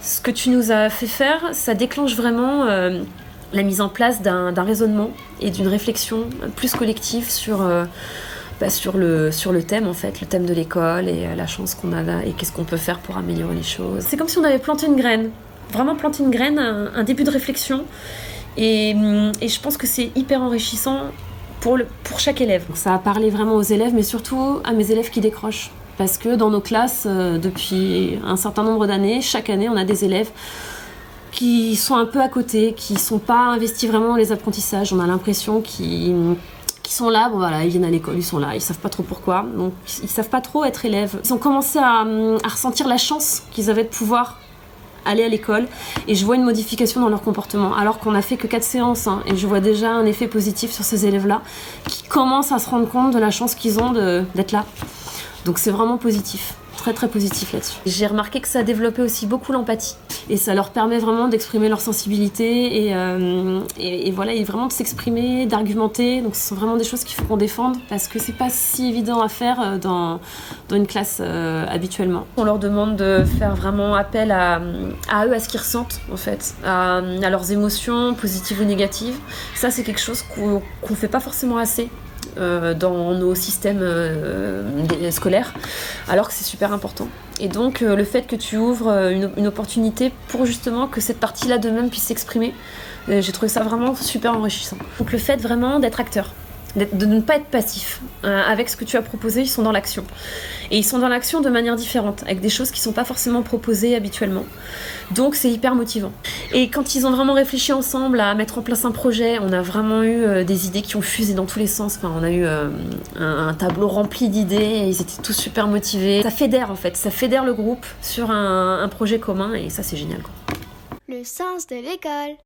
Ce que tu nous as fait faire, ça déclenche vraiment la mise en place d'un raisonnement et d'une réflexion plus collective sur le thème, en fait, le thème de l'école et la chance qu'on a là et qu'est-ce qu'on peut faire pour améliorer les choses. C'est comme si on avait planté une graine, vraiment planté une graine, un début de réflexion. Et je pense que c'est hyper enrichissant pour chaque élève. Ça a parlé vraiment aux élèves, mais surtout à mes élèves qui décrochent. Parce que dans nos classes, depuis un certain nombre d'années, chaque année, on a des élèves qui sont un peu à côté, qui ne sont pas investis vraiment dans les apprentissages. On a l'impression qu'ils sont là, bon voilà, ils viennent à l'école, ils sont là, ils savent pas trop pourquoi, donc ils savent pas trop être élèves. Ils ont commencé à ressentir la chance qu'ils avaient de pouvoir aller à l'école, et je vois une modification dans leur comportement, alors qu'on a fait que 4 séances, hein, et je vois déjà un effet positif sur ces élèves-là, qui commencent à se rendre compte de la chance qu'ils ont d'être là. Donc c'est vraiment positif. Très très positif là-dessus. J'ai remarqué que ça développait aussi beaucoup l'empathie et ça leur permet vraiment d'exprimer leur sensibilité et voilà, et vraiment de s'exprimer, d'argumenter. Donc ce sont vraiment des choses qu'il faut qu'on défende parce que c'est pas si évident à faire dans une classe habituellement. On leur demande de faire vraiment appel à eux, à ce qu'ils ressentent en fait, à leurs émotions positives ou négatives. Ça c'est quelque chose qu'on fait pas forcément assez dans nos systèmes scolaires, alors que c'est super important. Et donc le fait que tu ouvres une opportunité pour justement que cette partie-là d'eux-mêmes puisse s'exprimer, j'ai trouvé ça vraiment super enrichissant. Donc le fait vraiment d'être acteur, de ne pas être passif. Avec ce que tu as proposé, ils sont dans l'action. Et ils sont dans l'action de manière différente, avec des choses qui ne sont pas forcément proposées habituellement. Donc c'est hyper motivant. Et quand ils ont vraiment réfléchi ensemble à mettre en place un projet, on a vraiment eu des idées qui ont fusé dans tous les sens. Enfin, on a eu un tableau rempli d'idées et ils étaient tous super motivés. Ça fédère en fait, ça fédère le groupe sur un projet commun et ça c'est génial, quoi. Le sens de l'école.